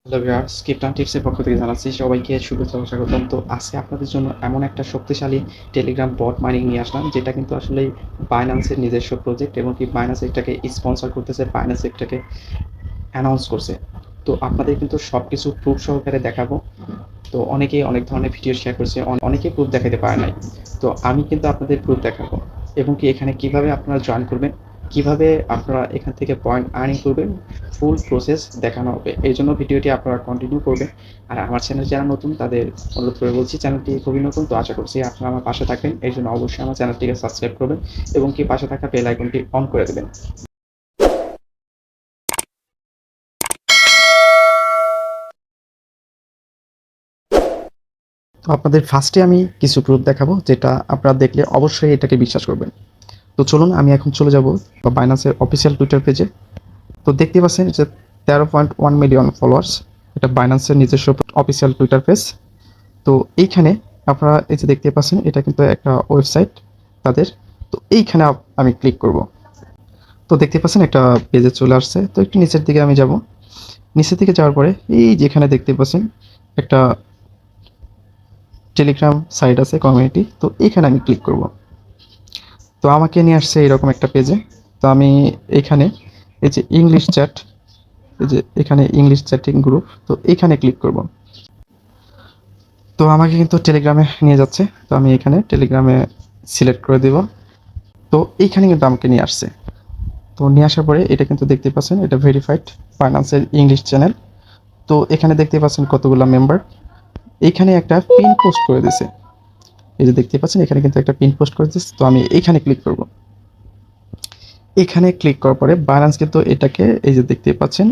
Hello viewers, কিপটান টিপসের পক্ষ থেকে জানাচ্ছি সবাইকে শুভেচ্ছা ও স্বাগতম। তো আজকে আপনাদের জন্য এমন একটা শক্তিশালী টেলিগ্রাম বট মাইনিং নিয়ে আসলাম, যেটা কিন্তু আসলেই বাইন্যান্সের নিজস্ব প্রজেক্ট এবং কি বাইন্যান্স এটাকে স্পন্সর করতেছে, বাইন্যান্স এটাকে অ্যানাউন্স করছে। তো আপনাদের কিন্তু সবকিছু প্রুফ সহকারে দেখাবো। তো অনেকেই অনেক ধরনের ভিডিও শেয়ার করছে, অনেকেই প্রুফ দেখাতে পারে নাই। তো আমি কিন্তু আপনাদের প্রুফ দেখাবো এবং কি এখানে কিভাবে আপনারা জয়েন করবেন, কিভাবে আপনারা এখান থেকে পয়েন্ট আর্নিং করবেন, ফুল প্রসেস দেখানো হবে। এই জন্য ভিডিওটি আপনারা কন্টিনিউ করবেন। আর আমার চ্যানেল যারা নতুন তাদের অনুরোধ করে বলছি, চ্যানেলটি খুবই নতুন, তো আশা করছি আপনারা আমার পাশে থাকবেন। এই জন্য অবশ্যই আমার চ্যানেলটিকে সাবস্ক্রাইব করবেন এবং কি পাশে থাকা বেল আইকনটি অন করে দেবেন। তো আপনাদের ফার্স্টে আমি কিছু প্রুফ দেখাবো, যেটা আপনারা দেখলে অবশ্যই এটাকে বিশ্বাস করবেন। তো চলুন আমি এখন চলে যাব বাইন্যান্সের অফিসিয়াল টুইটার পেজে। তো দেখতে পাচ্ছেন যে 13.1 মিলিয়ন ফলোয়ার্স, এটা বাইন্যান্সের নিজস্ব অফিসিয়াল টুইটার পেজ। তো এইখানে আপনারা এই যে দেখতে পাচ্ছেন, এটা কিন্তু একটা ওয়েবসাইট তাদের। তো এইখানে আমি ক্লিক করব। তো দেখতে পাচ্ছেন একটা পেজে চলে আসছে। তো একটু নিচের দিকে আমি যাব। নিচের দিকে যাওয়ার পরে এই যেখানে দেখতে পাচ্ছেন একটা টেলিগ্রাম সাইট আছে, কমিউনিটি। তো এইখানে আমি ক্লিক করব। তো আমাকে নিয়ে আসছে এরকম একটা পেজে। তো আমি এখানে এই যে ইংলিশ চ্যাট, এই যে এখানে ইংলিশ চ্যাটিং গ্রুপ, তো এখানে ক্লিক করব। তো আমাকে কিন্তু টেলিগ্রামে নিয়ে যাচ্ছে। তো আমি এখানে টেলিগ্রামে সিলেক্ট করে দিব। তো এইখানে কিন্তু আমাকে নিয়ে আসছে। তো নিয়ে আসার পরে এটা কিন্তু দেখতে পাচ্ছেন, এটা ভেরিফাইড ফাইন্যান্সের ইংলিশ চ্যানেল। তো এখানে দেখতে পাচ্ছেন কতগুলো মেম্বার। এইখানে একটা পিন পোস্ট করে দিছে। এই যে দেখতে পাচ্ছেন এখানে কিন্তু একটা পিন পোস্ট করে দিচ্ছে। তো আমি এইখানে ক্লিক করব। এখানে ক্লিক করার পরে বাইন্যান্স কিন্তু এটাকে এই যে দেখতে পাচ্ছেন,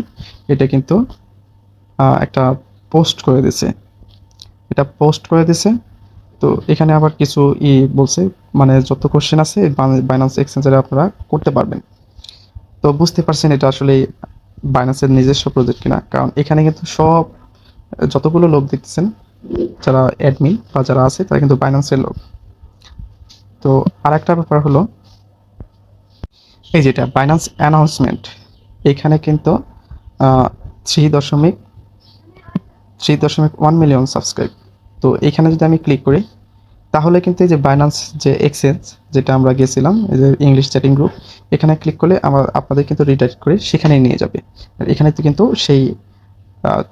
এটা কিন্তু একটা পোস্ট করে দিছে। এটা পোস্ট করে দিছে। তো এখানে আবার কিছু বলছে, মানে যত কোশ্চেন আছে বাইন্যান্স এক্সচেঞ্জারে আপনারা করতে পারবেন। তো বুঝতে পারছেন এটা আসলে বাইন্যান্সের নিজস্ব প্রজেক্ট কিনা, কারণ এখানে কিন্তু সব যতগুলো লোক দেখতেছেন, যারা অ্যাডমিন বা যারা আছে তারা কিন্তু বাইন্যান্সের লোক। তো আরেকটা ব্যাপার হলো এই যেটা বাইন্যান্স অ্যানাউন্সমেন্ট, এখানে কিন্তু থ্রি দশমিক 3.1 মিলিয়ন সাবস্ক্রাইব। তো এখানে যদি আমি ক্লিক করি, তাহলে কিন্তু এই যে বাইন্যান্স যে এক্সচেঞ্জ, যেটা আমরা গেছিলাম এই যে ইংলিশ চ্যাটিং গ্রুপ, এখানে ক্লিক করলে আপনাদের কিন্তু রিডাইরেক্ট করে সেখানেই নিয়ে যাবে। আর এখানে তো কিন্তু সেই আহ,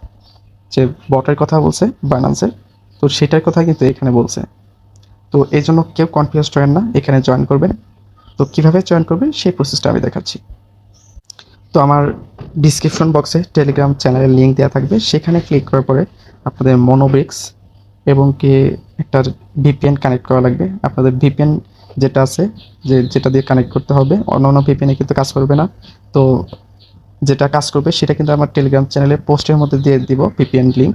যে বটের কথা বলছে বাইন্যান্সের, তো সেটার কথা কিন্তু এখানে বলছে। তো এই জন্য কেউ কনফিউজ করেন না, এখানে জয়েন করবেন। তো কিভাবে জয়েন করবেন সেই প্রসেসটা আমি দেখাচ্ছি। তো আমার ডিসক্রিপশন বক্সে টেলিগ্রাম চ্যানেলের লিঙ্ক দেওয়া থাকবে, সেখানে ক্লিক করার পরে আপনাদের মনোব্রিক্স এবং কি একটা ভিপিএন কানেক্ট করা লাগবে। আপনাদের ভিপিএন যেটা আছে, যেটা দিয়ে কানেক্ট করতে হবে, অন্য অন্য ভিপিএনে কিন্তু কাজ করবে না। তো যেটা কাজ করবে সেটা কিন্তু আমার টেলিগ্রাম চ্যানেলে পোস্টের মধ্যে দিয়ে দিব ভিপিএন লিঙ্ক।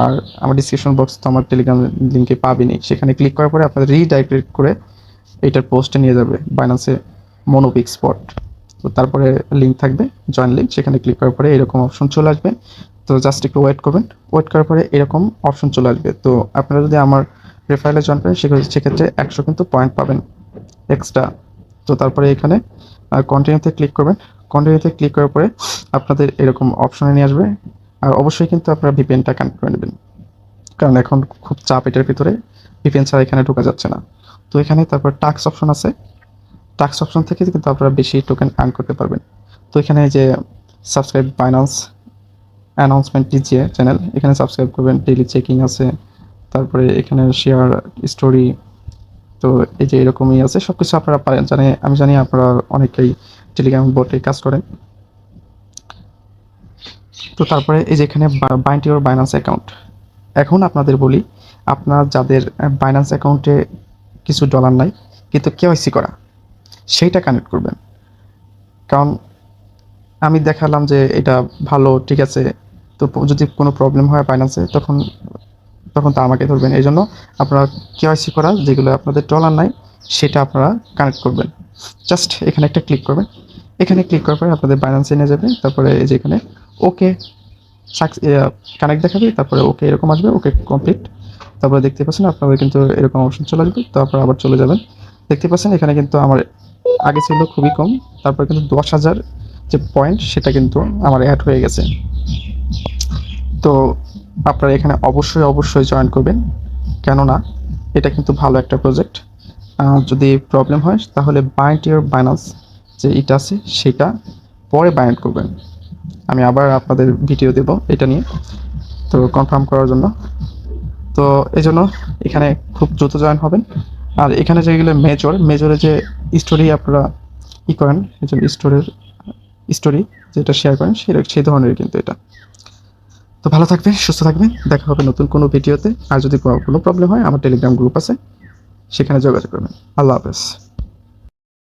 আর আমার ডিসক্রিপশন বক্স তো আমার টেলিগ্রাম লিঙ্কে পাবেনি, সেখানে ক্লিক করার পরে আপনাদের রিডাইরেক্ট করে এইটার পোস্টে নিয়ে যাবে বাইন্যান্সে মনোপিক স্পট। তো তারপরে লিঙ্ক থাকবে, জয়েন লিঙ্ক, সেখানে ক্লিক করার পরে এরকম অপশন চলে আসবে। তো জাস্ট একটু ওয়েট করবেন। ওয়েট করার পরে এরকম অপশন চলে আসবে। তো আপনারা যদি আমার রেফারেলে জয়েন করেন সেক্ষেত্রে 100 কিন্তু পয়েন্ট পাবেন এক্সট্রা। তো তারপরে এখানে কন্টিনিউতে ক্লিক করবেন। কন্টিনিউতে ক্লিক করার পরে আপনাদের এরকম অপশনে নিয়ে আসবে। আর অবশ্যই কিন্তু আপনারা ভিপিএনটা কানেক্ট করে নেবেন, কারণ এখন খুব চাপ এটার ভিতরে, ভিপিএন ছাড়া এখানে ঢোকা যাচ্ছে না। তো এখানে তারপর টাস্ক অপশন আছে, টাস্ক অপশন থেকে কিন্তু আপনারা বেশি টোকেন আর্ন করতে পারবেন। তো এখানে যে সাবস্ক্রাইব বাইন্যান্স অ্যানাউন্সমেন্ট ডিজিএ চ্যানেল, এখানে সাবস্ক্রাইব করবেন, ডেইলি চেকিং আছে, তারপরে এখানে শেয়ার স্টোরি। তো এই যে এরকমই আছে, সব কিছু আপনারা পারেন, আমি জানি আপনারা অনেকেই টেলিগ্রাম বোটে কাজ করেন। তো তারপরে এই যে এখানে বাইন্ড ইউর বাইন্যান্স অ্যাকাউন্ট। এখন আপনাদের বলি, আপনার যাদের বাইন্যান্স অ্যাকাউন্টে কিছু ডলার নাই কিন্তু কেওয়াইসি করা, সেইটা কানেক্ট করবেন। কারণ আমি দেখালাম যে এটা ভালো, ঠিক আছে। তো যদি কোনো প্রবলেম হয় বাইন্যান্সে, তখন তখন তো আমাকে ধরবেন। এই জন্য আপনারা কেওয়াইসি করা যেগুলো আপনাদের ডলার নাই, সেটা আপনারা কানেক্ট করবেন। জাস্ট এখানে একটা ক্লিক করবেন। এখানে ক্লিক করার পরে আপনাদের বাইন্যান্সে নিয়ে যাবে। তারপরে এই যে এখানে ওকে কানেক্ট দেখাবে, তারপরে ওকে এরকম আসবে, ওকে কমপ্লিট। তারপরে দেখতে পাচ্ছেন আপনাদের কিন্তু এরকম অপশন চলে আসবে। তো আপনারা আবার চলে যাবেন। দেখতে পাচ্ছেন এখানে কিন্তু আমার আগে ছিল খুবই কম, তারপরে কিন্তু 10,000 যে পয়েন্ট সেটা কিন্তু আমার অ্যাড হয়ে গেছে। তো আপনারা এখানে অবশ্যই জয়েন করবেন, কেননা এটা কিন্তু ভালো একটা প্রজেক্ট। যদি প্রবলেম হয় তাহলে বাইন্ড ইওর বাইন্যান্স যে এটা আছে সেটা পরে বাইন্ড করবেন। আমি আবার আপনাদের ভিডিও দেব এটা নিয়ে, তো কনফার্ম করার জন্য। তো এই জন্য এখানে খুব দ্রুত জয়েন হবেন। আর এখানে যেগুলো মেজরে যে স্টোরি আপনারা করেন, এই যে স্টোরি যেটা শেয়ার করেন সেই ধরনের কিন্তু এটা। তো ভালো থাকবেন, সুস্থ থাকবেন, দেখা হবে নতুন কোনো ভিডিওতে। আর যদি কোনো প্রবলেম হয় আমার টেলিগ্রাম গ্রুপ আছে, সেখানে যোগাযোগ করবেন। আল্লাহ হাফেজ।